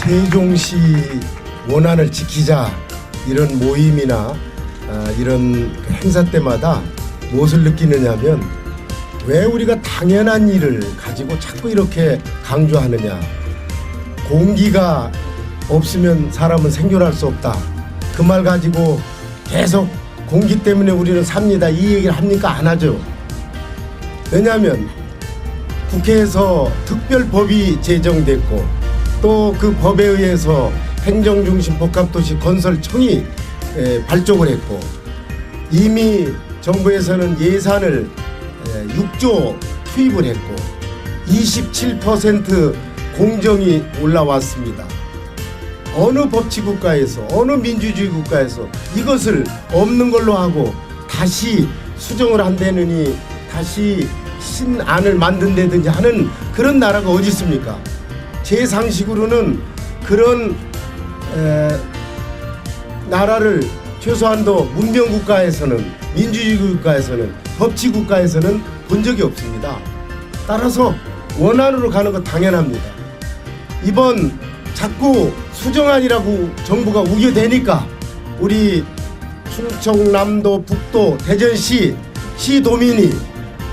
세종시 원안을 지키자 이런 모임이나 이런 행사 때마다 무엇을 느끼느냐면 왜 우리가 당연한 일을 가지고 자꾸 이렇게 강조하느냐. 공기가 없으면 사람은 생존할 수 없다. 그 말 가지고 계속 공기 때문에 우리는 삽니다. 이 얘기를 합니까? 안 하죠. 왜냐하면 국회에서 특별법이 제정됐고 또 그 법에 의해서 행정중심 복합도시 건설청이 발족을 했고 이미 정부에서는 예산을 6조 투입을 했고 27% 공정이 올라왔습니다. 어느 법치국가에서 어느 민주주의 국가에서 이것을 없는 걸로 하고 다시 수정을 한다느니 다시 신안을 만든다든지 하는 그런 나라가 어디 있습니까? 제 상식으로는 그런 나라를 최소한도 문명국가에서는 민주주의 국가에서는 법치국가에서는 본 적이 없습니다. 따라서 원안으로 가는 거 당연합니다. 이번 자꾸 수정안이라고 정부가 우겨대니까 우리 충청남도 북도 대전시 시도민이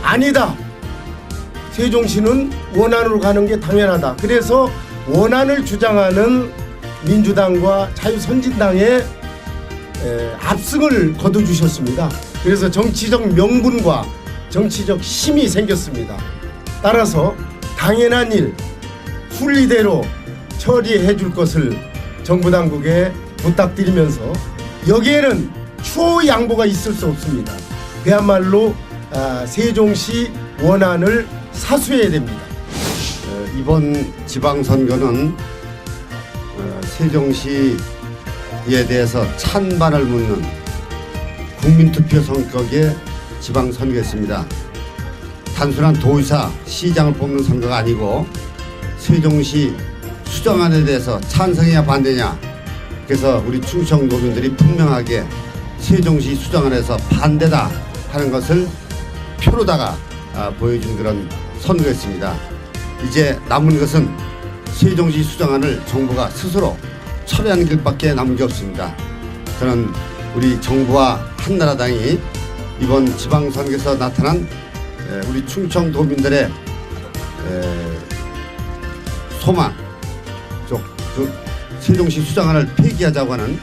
아니다. 세종시는 원안으로 가는 게 당연하다. 그래서 원안을 주장하는 민주당과 자유선진당의 압승을 거둬주셨습니다. 그래서 정치적 명분과 정치적 힘이 생겼습니다. 따라서 당연한 일 순리대로 처리해 줄 것을 정부 당국에 부탁드리면서 여기에는 추후 양보가 있을 수 없습니다. 그야말로 세종시 원안을 사수해야 됩니다. 이번 지방선거는 세종시에 대해서 찬반을 묻는 국민투표 성격의 지방선거였습니다. 단순한 도의사, 시장을 뽑는 선거가 아니고 세종시 수정안에 대해서 찬성이냐 반대냐. 그래서 우리 충청도민들이 분명하게 세종시 수정안에서 반대다 하는 것을 표로다가 보여준 그런 선거였습니다. 이제 남은 것은 세종시 수정안을 정부가 스스로 처리하는 길밖에 남은 게 없습니다. 저는 우리 정부와 한나라당이 이번 지방선거에서 나타난 우리 충청도민들의 소망, 세종시 수정안을 폐기하자고 하는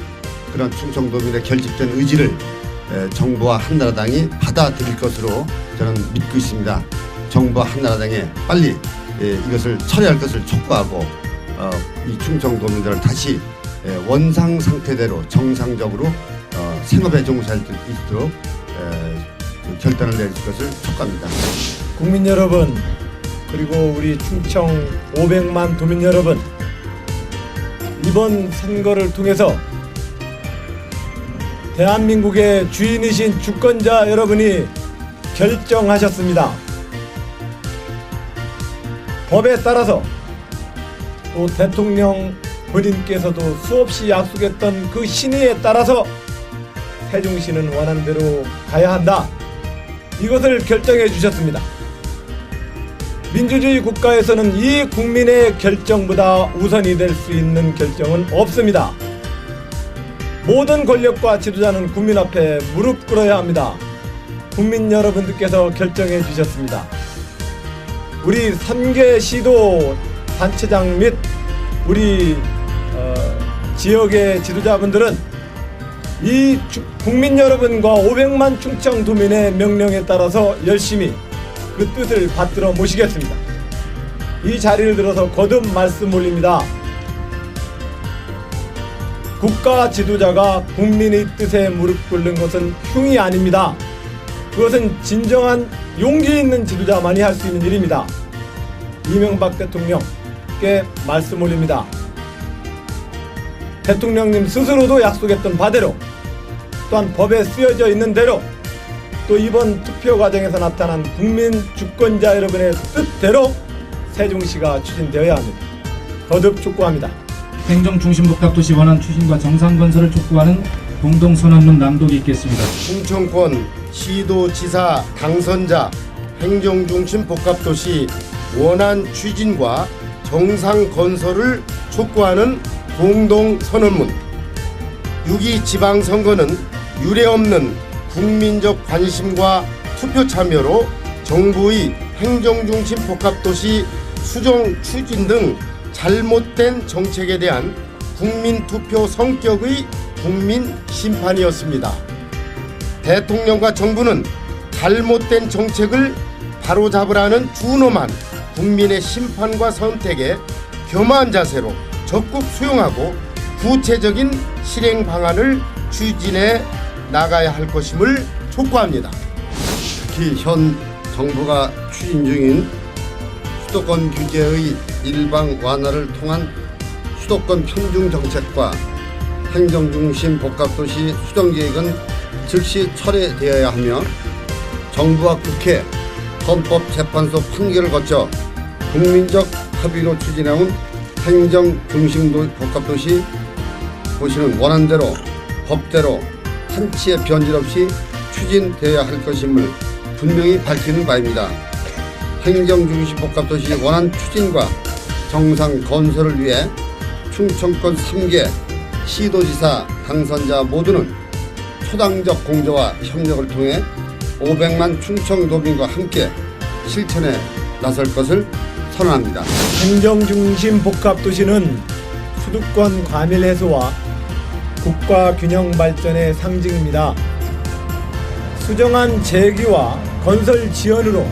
그런 충청도민의 결집된 의지를 정부와 한나라당이 받아들일 것으로 저는 믿고 있습니다. 정부와 한나라당에 빨리 이것을 처리할 것을 촉구하고 이 충청도민들을 다시 원상 상태대로 정상적으로 생업에 종사할 수 있도록 결단을 내릴 것을 촉구합니다. 국민 여러분, 그리고 우리 충청 500만 도민 여러분, 이번 선거를 통해서 대한민국의 주인이신 주권자 여러분이 결정하셨습니다. 법에 따라서 또 대통령 본인께서도 수없이 약속했던 그 신의에 따라서 세종시는 원안대로 가야 한다. 이것을 결정해 주셨습니다. 민주주의 국가에서는 이 국민의 결정보다 우선이 될 수 있는 결정은 없습니다. 모든 권력과 지도자는 국민 앞에 무릎 꿇어야 합니다. 국민 여러분들께서 결정해 주셨습니다. 우리 3개 시도 단체장 및 우리 지역의 지도자분들은 이 국민 여러분과 500만 충청도민의 명령에 따라서 열심히 그 뜻을 받들어 모시겠습니다. 이 자리를 들어서 거듭 말씀 올립니다. 국가 지도자가 국민의 뜻에 무릎 꿇는 것은 흉이 아닙니다. 그것은 진정한 용기 있는 지도자만이 할 수 있는 일입니다. 이명박 대통령께 말씀 올립니다. 대통령님 스스로도 약속했던 바대로, 또한 법에 쓰여져 있는 대로, 또 이번 투표 과정에서 나타난 국민 주권자 여러분의 뜻대로 세종시가 추진되어야 합니다. 거듭 촉구합니다. 행정중심복합도시 원안 추진과 정상건설을 촉구하는 공동선언문 낭독이 있겠습니다. 충청권 시도지사 당선자 행정중심 복합도시 원안 추진과 정상 건설을 촉구하는 공동선언문. 6.2 지방선거는 유례없는 국민적 관심과 투표 참여로 정부의 행정중심 복합도시 수정 추진 등 잘못된 정책에 대한 국민투표 성격의 국민 심판이었습니다. 대통령과 정부는 잘못된 정책을 바로잡으라는 준엄한 국민의 심판과 선택에 겸허한 자세로 적극 수용하고 구체적인 실행 방안을 추진해 나가야 할 것임을 촉구합니다. 특히 현 정부가 추진 중인 수도권 규제의 일방 완화를 통한 수도권 편중 정책과 행정중심 복합도시 수정계획은 즉시 철회되어야 하며 정부와 국회, 헌법재판소 판결을 거쳐 국민적 합의로 추진해온 행정중심 복합도시는 원안대로 법대로 한치의 변질 없이 추진되어야 할 것임을 분명히 밝히는 바입니다. 행정중심 복합도시 원안 추진과 정상 건설을 위해 충청권 3개 시도지사 당선자 모두는 초당적 공조와 협력을 통해 500만 충청도민과 함께 실천에 나설 것을 선언합니다. 행정중심 복합도시는 수도권 과밀 해소와 국가 균형 발전의 상징입니다. 수정안 제기와 건설 지연으로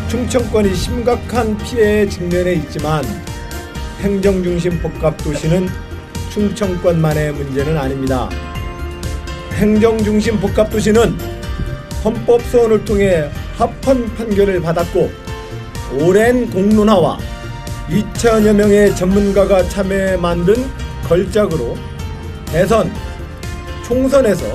충청권이 심각한 피해에 직면해 있지만 행정중심 복합도시는 충청권만의 문제는 아닙니다. 행정중심 복합도시는 헌법소원을 통해 합헌 판결을 받았고 오랜 공론화와 2천여 명의 전문가가 참여해 만든 걸작으로 대선, 총선에서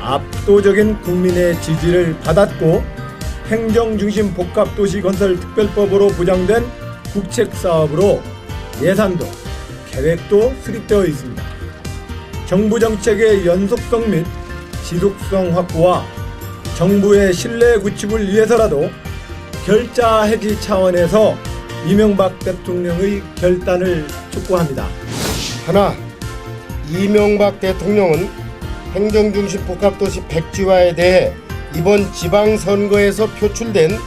압도적인 국민의 지지를 받았고 행정중심 복합도시 건설 특별법으로 부정된 국책사업으로 예산도 계획도 수립되어 있습니다. 정부 정책의 연속성 및 지속성 확보와 정부의 신뢰 구축을 위해서라도 결자 해지 차원에서 이명박 대통령의 결단을 촉구합니다. 하나, 이명박 대통령은 행정중심 복합도시 백지화에 대해 이번 지방선거에서 표출된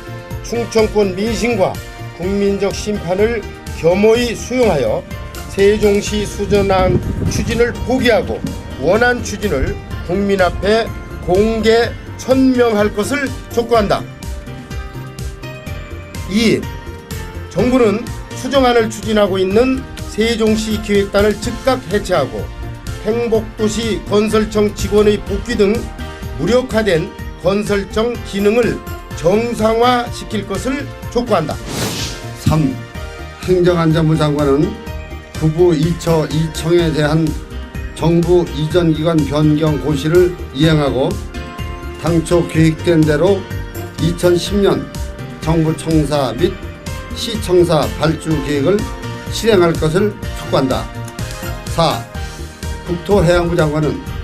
충청권 민심과 국민적 심판을 겸허히 수용하여 세종시 수정안 추진을 포기하고 원안 추진을 국민 앞에 공개 천명할 것을 촉구한다. 2. 정부는 수정안을 추진하고 있는 세종시 기획단을 즉각 해체하고 행복도시 건설청 직원의 복귀 등 무력화된 건설청 기능을 정상화시킬 것을 촉구한다. 3. 행정안전부 장관은 부부 2처 2청에 대한 정부 이전 기관 변경 고시를 이행하고 당초 계획된 대로 2010년 정부 청사 및 시청사 발주 계획을 실행할 것을 촉구한다. 4. 국토해양부 장관은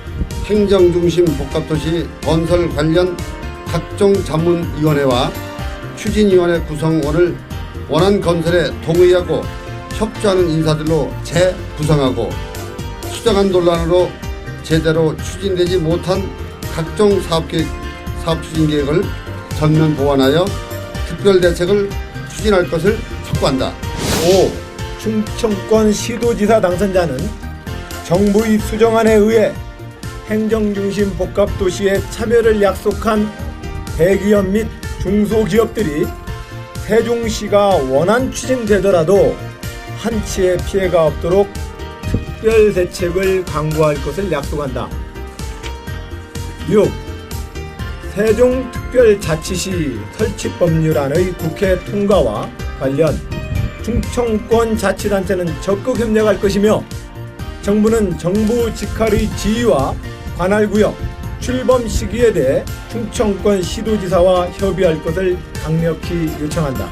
행정중심 복합도시 건설 관련 각종 자문위원회와 추진위원회 구성원을 원안 건설에 동의하고 협조하는 인사들로 재구성하고 수정안 논란으로 제대로 추진되지 못한 각종 사업 추진 계획을 전면 보완하여 특별 대책을 추진할 것을 촉구한다. 5. 충청권 시도지사 당선자는 정부의 수정안에 의해 행정중심 복합도시에 참여를 약속한 대기업 및 중소기업들이 세종시가 원안 추진되더라도 한치의 피해가 없도록 특별 대책을 강구할 것을 약속한다. 6. 세종특별자치시 설치법률안의 국회 통과와 관련 충청권 자치단체는 적극 협력할 것이며 정부는 정부 직할의 지휘와 관할구역, 출범 시기에 대해 충청권 시도지사와 협의할 것을 강력히 요청한다.